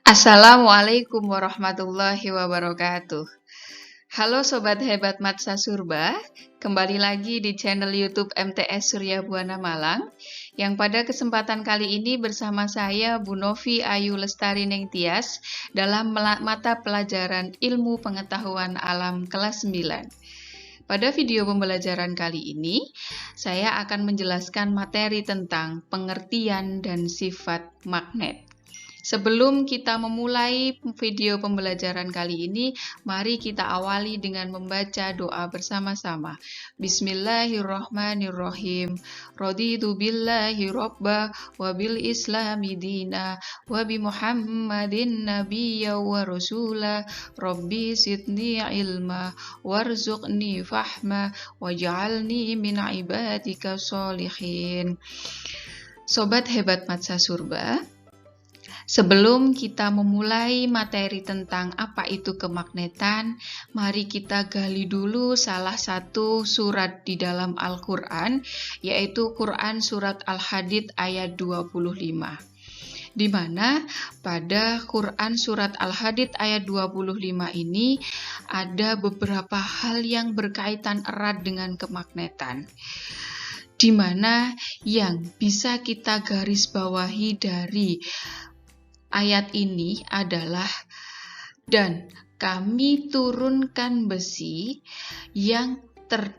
Assalamualaikum warahmatullahi wabarakatuh. Halo Sobat Hebat Matsa Surba, kembali lagi di channel YouTube MTS Surya Buana Malang, yang pada kesempatan kali ini bersama saya Bu Novi Ayu Lestari Nengtyas dalam mata pelajaran Ilmu Pengetahuan Alam kelas 9. Pada video pembelajaran kali ini, saya akan menjelaskan materi tentang pengertian dan sifat magnet. Sebelum kita memulai video pembelajaran kali ini, mari kita awali dengan membaca doa bersama-sama. Bismillahirrahmanirrahim. Raditu billahi robba wa bil islami dina wa bi Muhammadin nabiyya wa rasula. Rabbi zidni ilma warzuqni fahma waj'alni min ibadika sholihin. Sobat Hebat Matsa Surba, sebelum kita memulai materi tentang apa itu kemagnetan, mari kita gali dulu salah satu surat di dalam Al-Quran, yaitu Quran Surat Al-Hadid ayat 25. Di mana pada Quran Surat Al-Hadid ayat 25 ini ada beberapa hal yang berkaitan erat dengan kemagnetan, di mana yang bisa kita garis bawahi dari ayat ini adalah, dan kami turunkan besi yang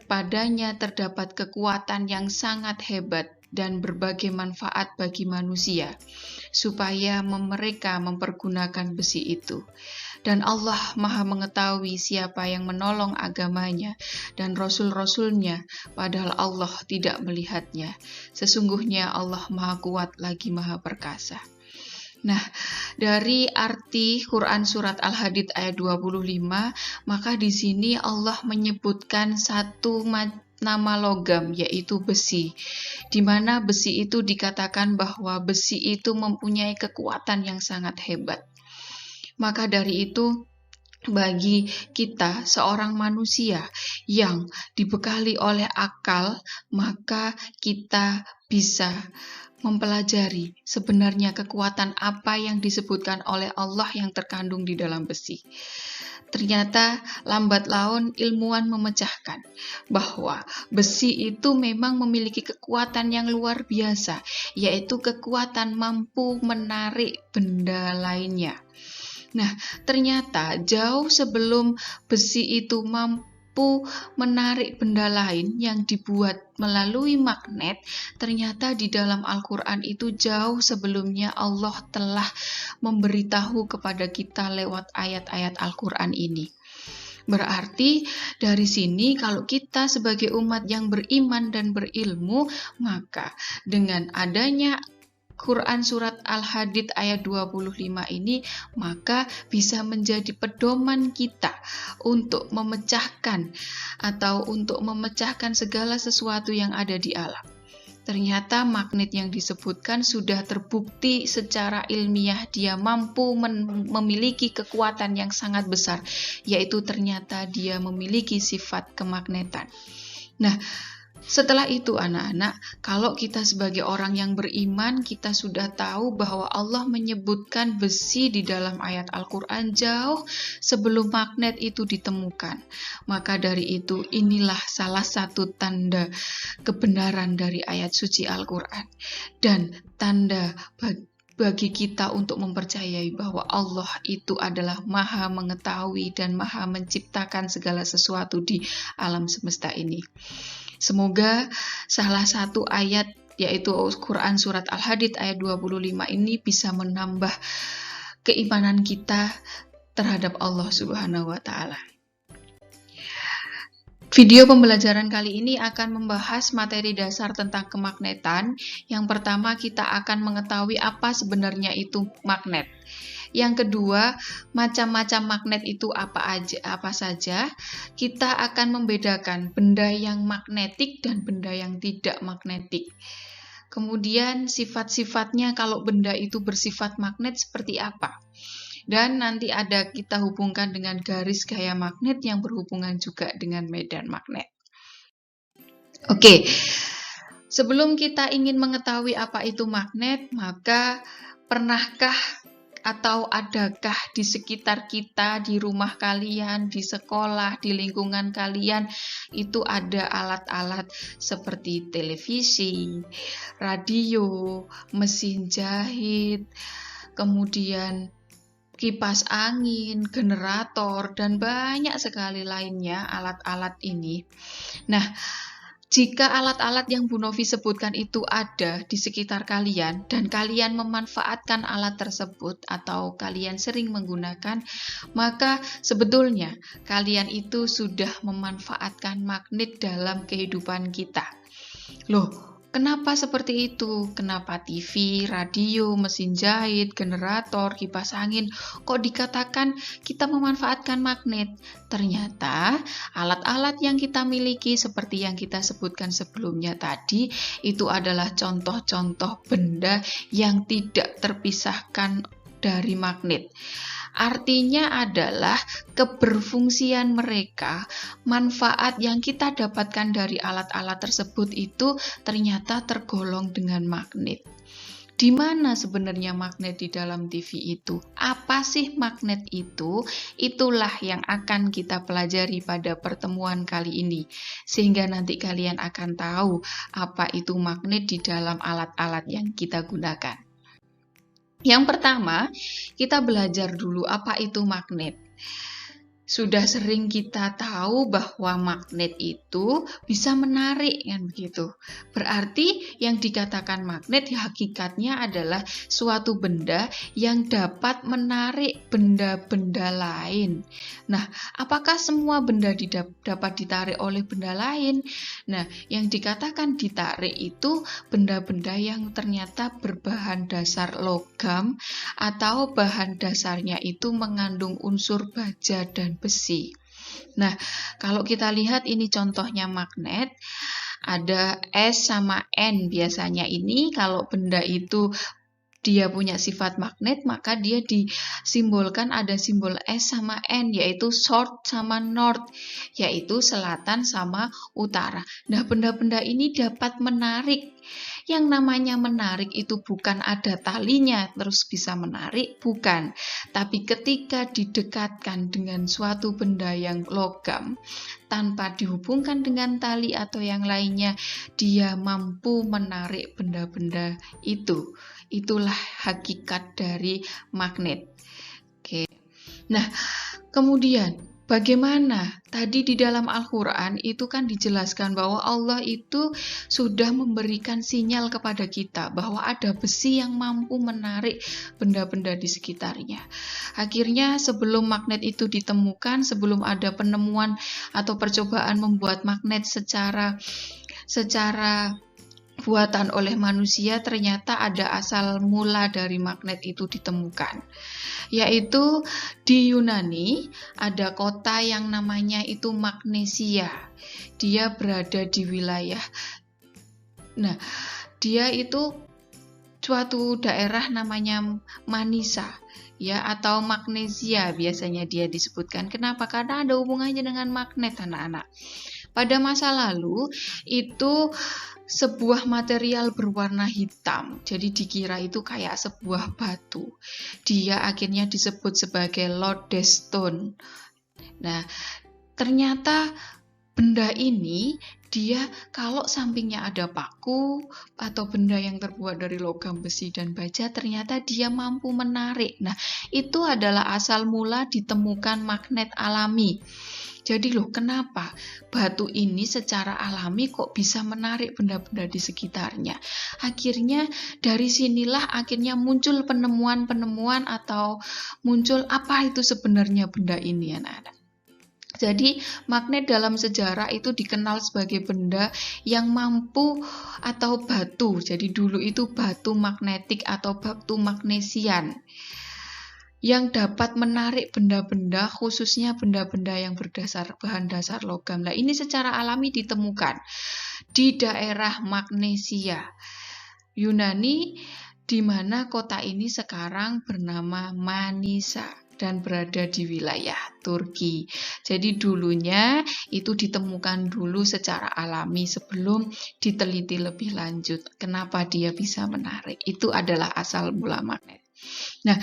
padanya terdapat kekuatan yang sangat hebat dan berbagai manfaat bagi manusia, supaya mereka mempergunakan besi itu. Dan Allah Maha mengetahui siapa yang menolong agamanya dan Rasul-Rasulnya, padahal Allah tidak melihatnya. Sesungguhnya Allah Maha Kuat lagi Maha Perkasa. Nah, dari arti Quran Surat Al-Hadid ayat 25, maka di sini Allah menyebutkan satu nama logam, yaitu besi, di mana besi itu dikatakan bahwa besi itu mempunyai kekuatan yang sangat hebat. Maka dari itu, bagi kita seorang manusia yang dibekali oleh akal, maka kita bisa mempelajari sebenarnya kekuatan apa yang disebutkan oleh Allah yang terkandung di dalam besi. Ternyata lambat laun ilmuwan memecahkan bahwa besi itu memang memiliki kekuatan yang luar biasa, yaitu kekuatan mampu menarik benda lainnya. Nah, ternyata jauh sebelum besi itu mampu menarik benda lain yang dibuat melalui magnet, ternyata di dalam Al-Quran itu jauh sebelumnya Allah telah memberitahu kepada kita lewat ayat-ayat Al-Quran ini. Berarti dari sini kalau kita sebagai umat yang beriman dan berilmu, maka dengan adanya Quran Surat Al-Hadid ayat 25 ini, maka bisa menjadi pedoman kita untuk memecahkan segala sesuatu yang ada di alam. Ternyata magnet yang disebutkan sudah terbukti secara ilmiah dia mampu memiliki kekuatan yang sangat besar, yaitu ternyata dia memiliki sifat kemagnetan. Nah, setelah itu anak-anak, kalau kita sebagai orang yang beriman, kita sudah tahu bahwa Allah menyebutkan besi di dalam ayat Al-Quran jauh sebelum magnet itu ditemukan. Maka dari itu, inilah salah satu tanda kebenaran dari ayat suci Al-Quran. Dan tanda bagi kita untuk mempercayai bahwa Allah itu adalah Maha mengetahui dan Maha menciptakan segala sesuatu di alam semesta ini. Semoga salah satu ayat, yaitu Quran Surat Al-Hadid ayat 25 ini bisa menambah keimanan kita terhadap Allah Subhanahu wa Ta'ala. Video pembelajaran kali ini akan membahas materi dasar tentang kemagnetan. Yang pertama, kita akan mengetahui apa sebenarnya itu magnet. Yang kedua, macam-macam magnet itu apa saja. Kita akan membedakan benda yang magnetik dan benda yang tidak magnetik. Kemudian sifat-sifatnya kalau benda itu bersifat magnet seperti apa. Dan nanti ada kita hubungkan dengan garis gaya magnet yang berhubungan juga dengan medan magnet. Oke, sebelum kita ingin mengetahui apa itu magnet, maka pernahkah Atau adakah di sekitar kita, di rumah kalian, di sekolah, di lingkungan kalian, itu ada alat-alat seperti televisi, radio, mesin jahit, kemudian kipas angin, generator, dan banyak sekali lainnya alat-alat ini. Nah, jika alat-alat yang Bu Novi sebutkan itu ada di sekitar kalian dan kalian memanfaatkan alat tersebut atau kalian sering menggunakan, maka sebetulnya kalian itu sudah memanfaatkan magnet dalam kehidupan kita. Loh, kenapa seperti itu? Kenapa TV, radio, mesin jahit, generator, kipas angin kok dikatakan kita memanfaatkan magnet? Ternyata alat-alat yang kita miliki seperti yang kita sebutkan sebelumnya tadi itu adalah contoh-contoh benda yang tidak terpisahkan dari magnet. Artinya adalah keberfungsian mereka, manfaat yang kita dapatkan dari alat-alat tersebut itu ternyata tergolong dengan magnet. Di mana sebenarnya magnet di dalam TV itu? Apa sih magnet itu? Itulah yang akan kita pelajari pada pertemuan kali ini. Sehingga nanti kalian akan tahu apa itu magnet di dalam alat-alat yang kita gunakan. Yang pertama, kita belajar dulu apa itu magnet. Sudah sering kita tahu bahwa magnet itu bisa menarik, kan begitu. Berarti yang dikatakan magnet hakikatnya adalah suatu benda yang dapat menarik benda-benda lain. Nah, apakah semua benda dapat ditarik oleh benda lain? Nah, yang dikatakan ditarik itu benda-benda yang ternyata berbahan dasar logam atau bahan dasarnya itu mengandung unsur baja dan besi. Nah, kalau kita lihat ini contohnya magnet, ada S sama N biasanya. Ini kalau benda itu dia punya sifat magnet, maka dia disimbolkan ada simbol S sama N, yaitu South sama North, yaitu selatan sama utara. Nah, benda-benda ini dapat menarik. Yang namanya menarik itu bukan ada talinya terus bisa menarik, bukan. Tapi ketika didekatkan dengan suatu benda yang logam, tanpa dihubungkan dengan tali atau yang lainnya, dia mampu menarik benda-benda itu. Itulah hakikat dari magnet. Oke. Nah, kemudian bagaimana? Tadi di dalam Al-Quran itu kan dijelaskan bahwa Allah itu sudah memberikan sinyal kepada kita bahwa ada besi yang mampu menarik benda-benda di sekitarnya. Akhirnya sebelum magnet itu ditemukan, sebelum ada penemuan atau percobaan membuat magnet secara buatan oleh manusia, ternyata ada asal mula dari magnet itu ditemukan, yaitu di Yunani ada kota yang namanya itu Magnesia. Dia berada di wilayah, nah dia itu suatu daerah namanya Manisa, ya, atau Magnesia biasanya dia disebutkan. Kenapa? Karena ada hubungannya dengan magnet, anak-anak. Pada masa lalu itu sebuah material berwarna hitam, jadi dikira itu kayak sebuah batu. Dia akhirnya disebut sebagai lodestone. Nah, ternyata benda ini dia kalau sampingnya ada paku atau benda yang terbuat dari logam, besi, dan baja, ternyata dia mampu menarik. Nah, itu adalah asal mula ditemukan magnet alami. Jadi loh, kenapa batu ini secara alami kok bisa menarik benda-benda di sekitarnya? Akhirnya dari sinilah akhirnya muncul penemuan-penemuan atau muncul apa itu sebenarnya benda ini, anak-anak. Jadi magnet dalam sejarah itu dikenal sebagai benda yang mampu atau batu. Jadi dulu itu batu magnetik atau batu magnesian yang dapat menarik benda-benda, khususnya benda-benda yang bahan dasar logam. Nah, ini secara alami ditemukan di daerah Magnesia, Yunani, di mana kota ini sekarang bernama Manisa dan berada di wilayah Turki. Jadi dulunya itu ditemukan dulu secara alami sebelum diteliti lebih lanjut. Kenapa dia bisa menarik? Itu adalah asal mula magnet. Nah,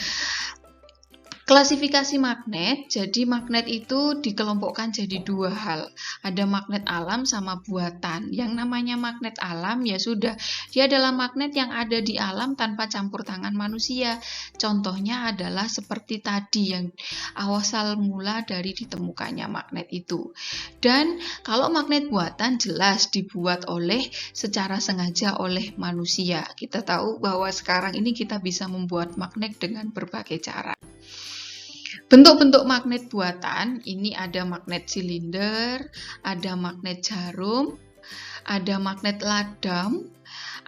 Klasifikasi magnet, jadi magnet itu dikelompokkan jadi dua hal. Ada magnet alam sama buatan. Yang namanya magnet alam ya sudah, dia adalah magnet yang ada di alam tanpa campur tangan manusia. Contohnya adalah seperti tadi yang awal mula dari ditemukannya magnet itu. Dan kalau magnet buatan jelas dibuat secara sengaja oleh manusia. Kita tahu bahwa sekarang ini kita bisa membuat magnet dengan berbagai cara. Bentuk-bentuk magnet buatan, ini ada magnet silinder, ada magnet jarum, ada magnet ladam,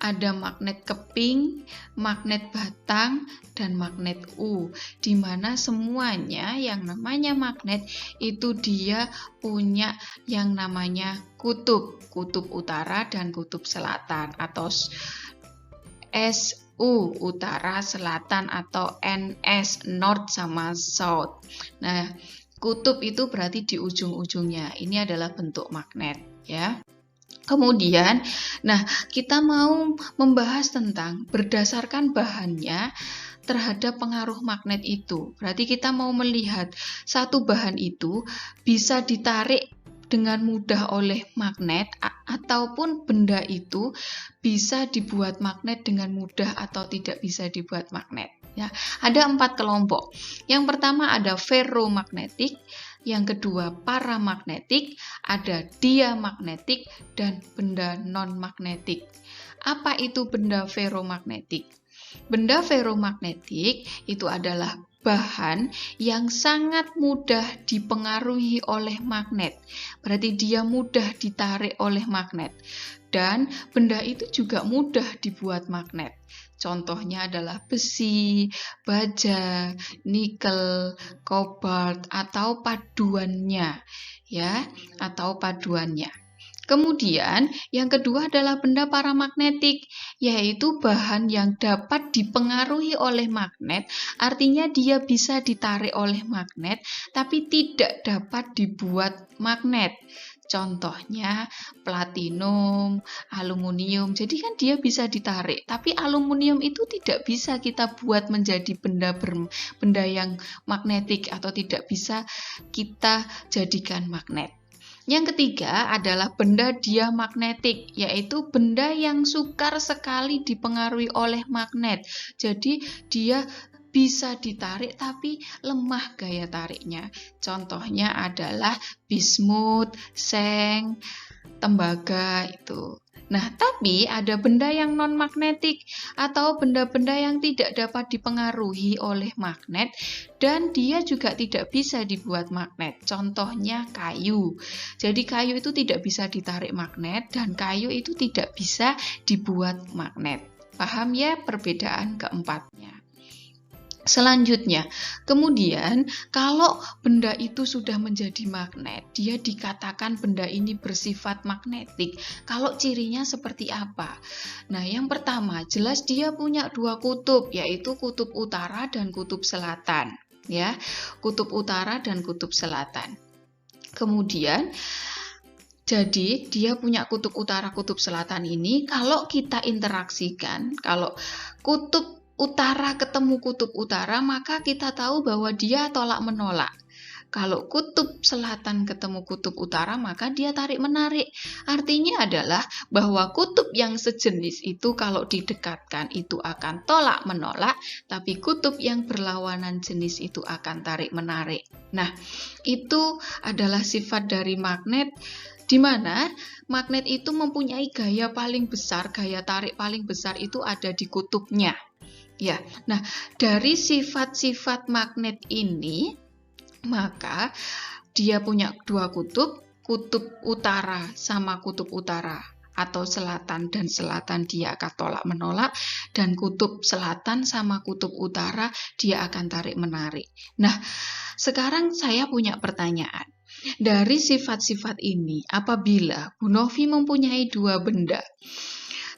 ada magnet keping, magnet batang, dan magnet U, di mana semuanya yang namanya magnet itu dia punya yang namanya kutub utara dan kutub selatan, atau SU, utara, selatan, atau NS, North sama South. Nah, kutub itu berarti di ujung-ujungnya. Ini adalah bentuk magnet, ya. Kemudian, nah kita mau membahas tentang berdasarkan bahannya terhadap pengaruh magnet itu. Berarti kita mau melihat satu bahan itu bisa ditarik dengan mudah oleh magnet, ataupun benda itu bisa dibuat magnet dengan mudah atau tidak bisa dibuat magnet. Ya, ada 4 kelompok. Yang pertama ada ferromagnetik, yang kedua paramagnetik, ada diamagnetik, dan benda non-magnetik. Apa itu benda ferromagnetik? Benda ferromagnetik itu adalah bahan yang sangat mudah dipengaruhi oleh magnet. Berarti dia mudah ditarik oleh magnet. Dan benda itu juga mudah dibuat magnet. Contohnya adalah besi, baja, nikel, kobalt, atau paduannya, ya, atau paduannya. Kemudian, yang kedua adalah benda paramagnetik, yaitu bahan yang dapat dipengaruhi oleh magnet, artinya dia bisa ditarik oleh magnet, tapi tidak dapat dibuat magnet. Contohnya platinum, aluminium. Jadi kan dia bisa ditarik, tapi aluminium itu tidak bisa kita buat menjadi benda yang magnetik atau tidak bisa kita jadikan magnet. Yang ketiga adalah benda diamagnetik, yaitu benda yang sukar sekali dipengaruhi oleh magnet. Jadi dia bisa ditarik tapi lemah gaya tariknya. Contohnya adalah bismut, seng, tembaga itu. Nah, tapi ada benda yang non-magnetik atau benda-benda yang tidak dapat dipengaruhi oleh magnet dan dia juga tidak bisa dibuat magnet. Contohnya kayu. Jadi kayu itu tidak bisa ditarik magnet dan kayu itu tidak bisa dibuat magnet. Paham ya perbedaan keempatnya? Selanjutnya, kemudian kalau benda itu sudah menjadi magnet, dia dikatakan benda ini bersifat magnetik. Kalau cirinya seperti apa? Nah, yang pertama, jelas dia punya 2 kutub, yaitu kutub utara dan kutub selatan. Ya, kutub utara dan kutub selatan. Kemudian, jadi dia punya kutub utara, kutub selatan ini, kalau kita interaksikan, kalau kutub utara ketemu kutub utara, maka kita tahu bahwa dia tolak-menolak. Kalau kutub selatan ketemu kutub utara, maka dia tarik-menarik. Artinya adalah bahwa kutub yang sejenis itu kalau didekatkan itu akan tolak-menolak, tapi kutub yang berlawanan jenis itu akan tarik-menarik. Nah, itu adalah sifat dari magnet, di mana magnet itu mempunyai gaya paling besar, gaya tarik paling besar itu ada di kutubnya. Ya, nah dari sifat-sifat magnet ini, maka dia punya 2 kutub, kutub utara sama kutub utara atau selatan dan selatan dia akan tolak-menolak, dan kutub selatan sama kutub utara dia akan tarik-menarik. Nah, sekarang saya punya pertanyaan. Dari sifat-sifat ini, apabila Bu Novi mempunyai 2 benda,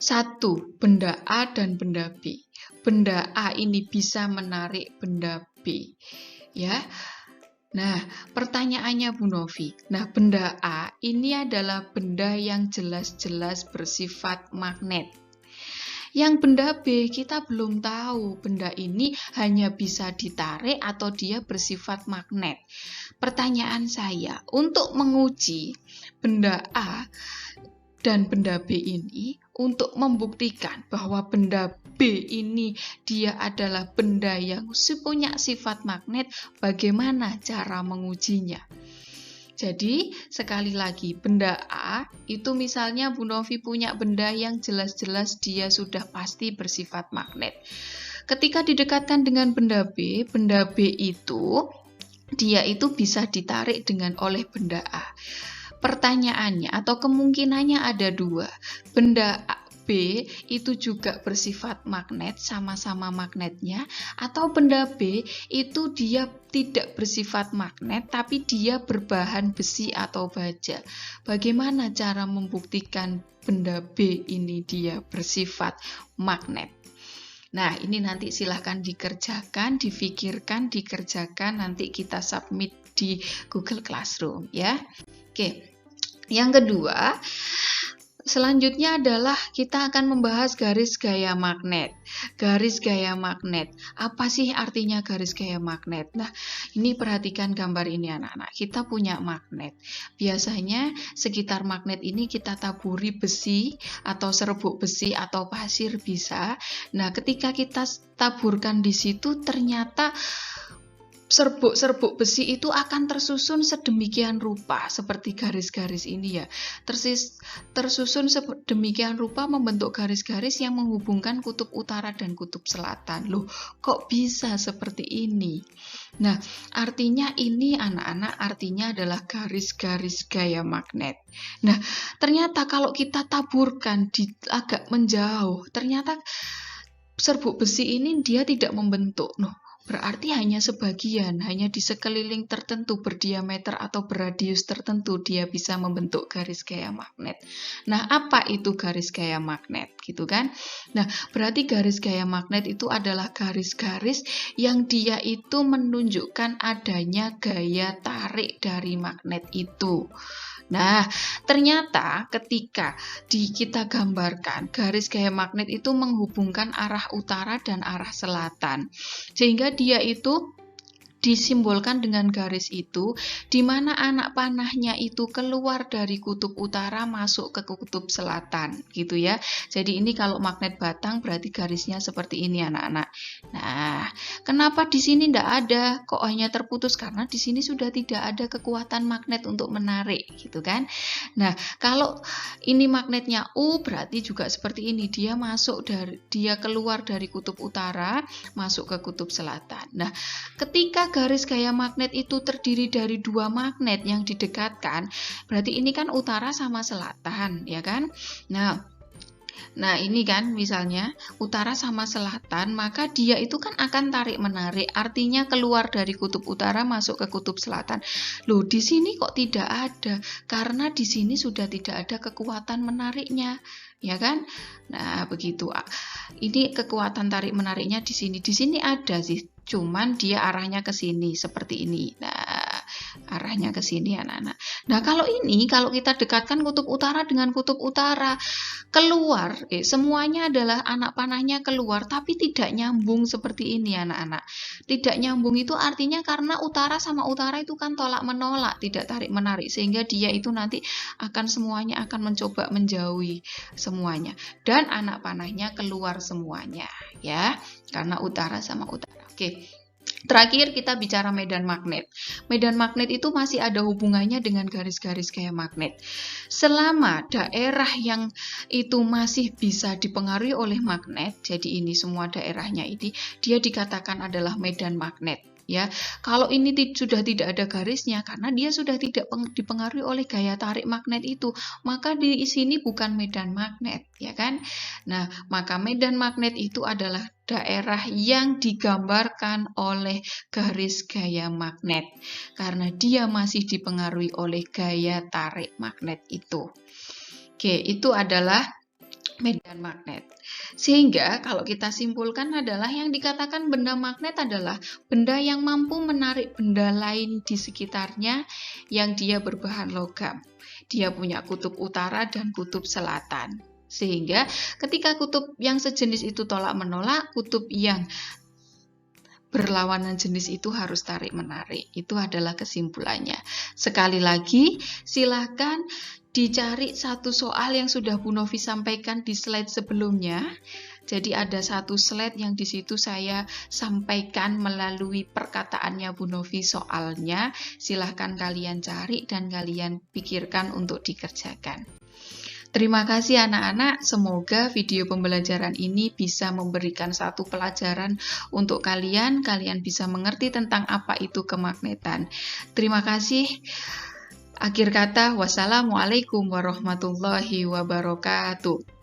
satu benda A dan benda B, benda A ini bisa menarik benda B, ya. Nah, pertanyaannya Bu Novi, nah benda A ini adalah benda yang jelas-jelas bersifat magnet. Yang benda B, kita belum tahu benda ini hanya bisa ditarik atau dia bersifat magnet. Pertanyaan saya, untuk menguji benda A dan benda B ini, untuk membuktikan bahwa benda B ini dia adalah benda yang punya sifat magnet, bagaimana cara mengujinya? Jadi, sekali lagi, benda A itu misalnya Bu Novi punya benda yang jelas-jelas dia sudah pasti bersifat magnet. Ketika didekatkan dengan benda B itu dia itu bisa ditarik oleh benda A. Pertanyaannya atau kemungkinannya ada dua. Benda B itu juga bersifat magnet, sama-sama magnetnya, atau benda B itu dia tidak bersifat magnet tapi dia berbahan besi atau baja. Bagaimana cara membuktikan benda B ini dia bersifat magnet? Nah, ini nanti silahkan dikerjakan, difikirkan, dikerjakan, nanti kita submit di Google Classroom ya. Oke. Yang kedua, selanjutnya adalah kita akan membahas garis gaya magnet. Garis gaya magnet. Apa sih artinya garis gaya magnet? Nah, ini perhatikan gambar ini anak-anak. Kita punya magnet. Biasanya sekitar magnet ini kita taburi besi atau serbuk besi atau pasir bisa. Nah, ketika kita taburkan di situ ternyata serbuk-serbuk besi itu akan tersusun sedemikian rupa seperti garis-garis ini ya. Tersusun sedemikian rupa membentuk garis-garis yang menghubungkan kutub utara dan kutub selatan. Loh, kok bisa seperti ini? Nah, artinya ini anak-anak artinya adalah garis-garis gaya magnet. Nah, ternyata kalau kita taburkan di agak menjauh, ternyata serbuk besi ini dia tidak membentuk. Noh, berarti hanya sebagian, hanya di sekeliling tertentu berdiameter atau berradius tertentu dia bisa membentuk garis gaya magnet. Nah, apa itu garis gaya magnet? Gitu kan? Nah, berarti garis gaya magnet itu adalah garis-garis yang dia itu menunjukkan adanya gaya tarik dari magnet itu. Nah, ternyata ketika kita gambarkan garis gaya magnet itu menghubungkan arah utara dan arah selatan, sehingga dia itu disimbolkan dengan garis itu, di mana anak panahnya itu keluar dari kutub utara masuk ke kutub selatan, gitu ya. Jadi ini kalau magnet batang berarti garisnya seperti ini anak-anak. Nah, kenapa di sini tidak ada? Kok hanya terputus? Karena di sini sudah tidak ada kekuatan magnet untuk menarik, gitu kan? Nah, kalau ini magnetnya U berarti juga seperti ini. Dia keluar dari kutub utara masuk ke kutub selatan. Nah, ketika garis gaya magnet itu terdiri dari dua magnet yang didekatkan, berarti ini kan utara sama selatan, ya kan? Nah, ini kan misalnya utara sama selatan, maka dia itu kan akan tarik-menarik, artinya keluar dari kutub utara masuk ke kutub selatan. Loh, di sini kok tidak ada? Karena di sini sudah tidak ada kekuatan menariknya, ya kan? Nah, begitu. Ini kekuatan tarik-menariknya di sini. Di sini ada sih, cuman dia arahnya ke sini seperti ini. Nah, arahnya ke sini anak-anak. Nah, kalau kita dekatkan kutub utara dengan kutub utara, keluar, semuanya adalah anak panahnya keluar, tapi tidak nyambung seperti ini anak-anak. Tidak nyambung itu artinya karena utara sama utara itu kan tolak menolak, tidak tarik menarik, sehingga dia itu nanti semuanya akan mencoba menjauhi semuanya, dan anak panahnya keluar semuanya, ya, karena utara sama utara. Oke. Terakhir kita bicara medan magnet. Medan magnet itu masih ada hubungannya dengan garis-garis gaya magnet. Selama daerah yang itu masih bisa dipengaruhi oleh magnet, jadi ini semua daerahnya ini, dia dikatakan adalah medan magnet. Ya, kalau ini sudah tidak ada garisnya karena dia sudah tidak dipengaruhi oleh gaya tarik magnet itu, maka di sini bukan medan magnet, ya kan? Nah, maka medan magnet itu adalah daerah yang digambarkan oleh garis gaya magnet karena dia masih dipengaruhi oleh gaya tarik magnet itu. Oke, itu adalah medan magnet. Sehingga kalau kita simpulkan adalah yang dikatakan benda magnet adalah benda yang mampu menarik benda lain di sekitarnya yang dia berbahan logam. Dia punya kutub utara dan kutub selatan. Sehingga ketika kutub yang sejenis itu tolak-menolak, kutub yang berlawanan jenis itu harus tarik-menarik. Itu adalah kesimpulannya. Sekali lagi, silakan dicari satu soal yang sudah Bu Novi sampaikan di slide sebelumnya. Jadi ada satu slide yang di situ saya sampaikan melalui perkataannya Bu Novi soalnya. Silahkan kalian cari dan kalian pikirkan untuk dikerjakan. Terima kasih anak-anak, semoga video pembelajaran ini bisa memberikan satu pelajaran untuk kalian bisa mengerti tentang apa itu kemagnetan. Terima kasih. Akhir kata, wassalamualaikum warahmatullahi wabarakatuh.